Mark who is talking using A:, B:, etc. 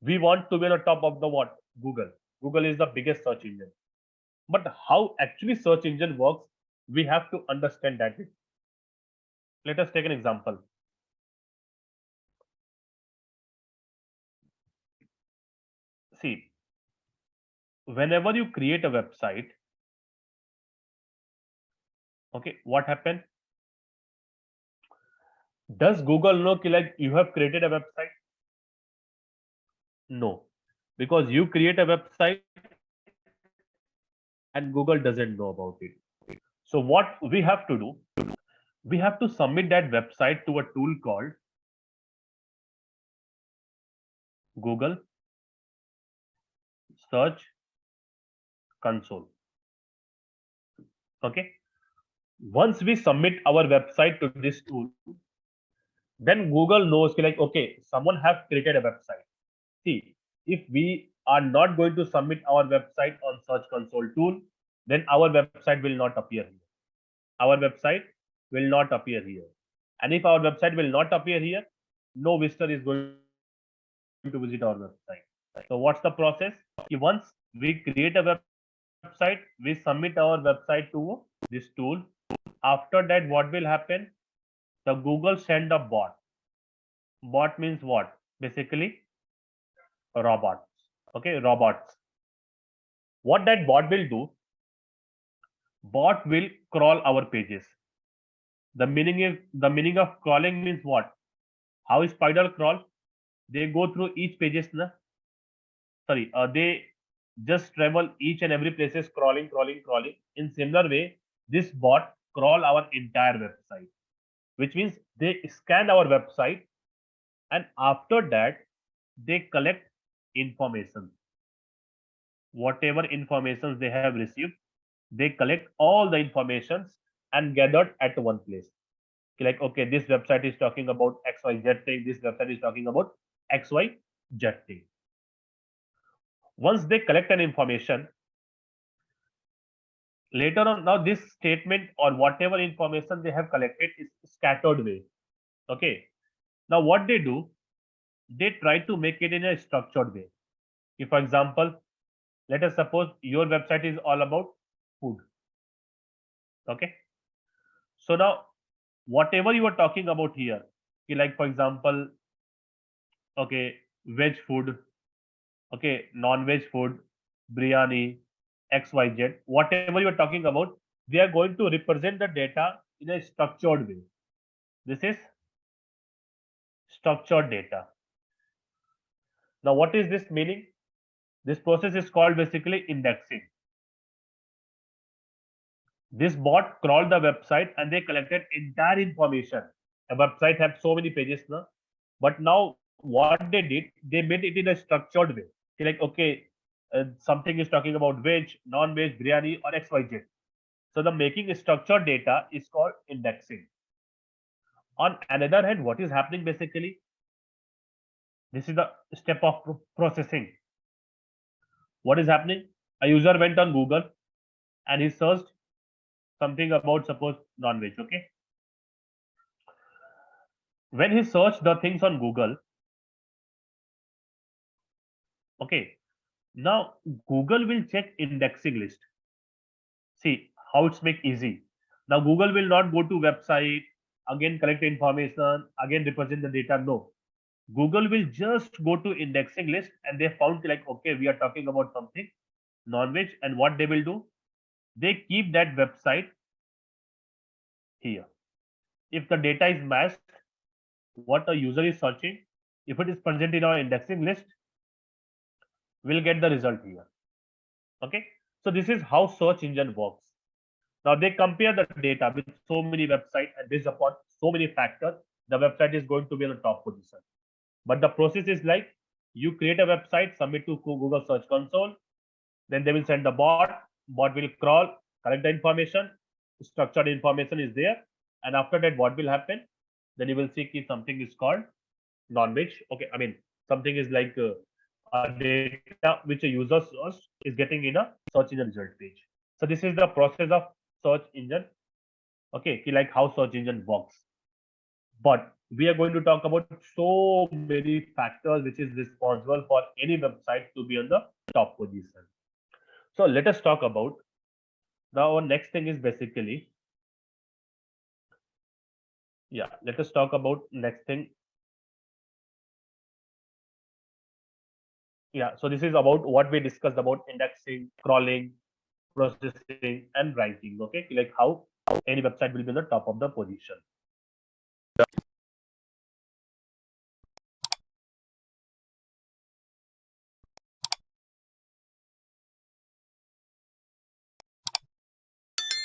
A: We want to be on the top of the what? Google. Google is the biggest search engine. But how actually search engine works, we have to understand that. Let us take an example. See, whenever you create a website, okay, what happened? Does Google know like you have created a website? No, because you create a website and Google doesn't know about it. So what we have to do, we have to submit that website to a tool called Google Search Console. Okay. Once we submit our website to this tool, then Google knows like, okay, someone have created a website. See, if we are not going to submit our website on Search Console tool, then our website will not appear here. Our website will not appear here. And if our website will not appear here, no visitor is going to visit our website. So what's the process? Once we create a website, we submit our website to this tool. After that, what will happen? The Google send a bot. Bot means what? Basically, robots. Okay, robots. What that bot will do? Bot will crawl our pages. The meaning of crawling means what? How is spider crawl? They go through each pages, na? Sorry, they just travel each and every places, crawling, crawling, crawling. In similar way, this bot crawl our entire website, which means they scan our website, and after that they collect information. Whatever informations they have received, they collect all the informations and gathered at one place. Like, okay, this website is talking about XYZ thing, this website is talking about XYZ thing. Once they collect an information, later on, now this statement or whatever information they have collected is scattered way. Okay. Now what they do, they try to make it in a structured way. If, for example, let us suppose your website is all about food. Okay. So now whatever you are talking about here, like for example, okay, veg food, okay, non-veg food, biryani, XYZ, whatever you are talking about, we are going to represent the data in a structured way. This is structured data. Now, what is this meaning? This process is called basically indexing. This bot crawled the website and they collected entire information. A website has so many pages now, but now what they did, they made it in a structured way. Like, okay, something is talking about veg, non-veg, biryani, or XYZ. So the making structured data is called indexing. On another hand, what is happening basically? This is the step of processing. What is happening? A user went on Google and he searched something about suppose non-veg. Okay. When he searched the things on Google, okay, now Google will check indexing list. See how it's make easy. Now Google will not go to website again, collect information again, represent the data. No, Google will just go to indexing list and they found like, okay, we are talking about something non-veg, and what they will do, they keep that website here. If the data is matched, what a user is searching, if it is present in our indexing list, we'll get the result here. Okay, so this is how search engine works. Now they compare the data with so many websites, and based upon so many factors, the website is going to be on the top position. But the process is like, you create a website, submit to Google Search Console, then they will send the bot. Bot will crawl, collect the information, structured information is there, and after that, what will happen? Then you will see if something is called non-veg. Okay, I mean something is like a data which a user search is getting in a search engine result page. So this is the process of search engine. Okay, like how search engine works. But we are going to talk about so many factors which is responsible for any website to be on the top position. So let us talk about now. Our next thing is basically, yeah, let us talk about next thing. Yeah, so this is about what we discussed about indexing, crawling, processing, and ranking. Okay, like how any website will be on the top of the position.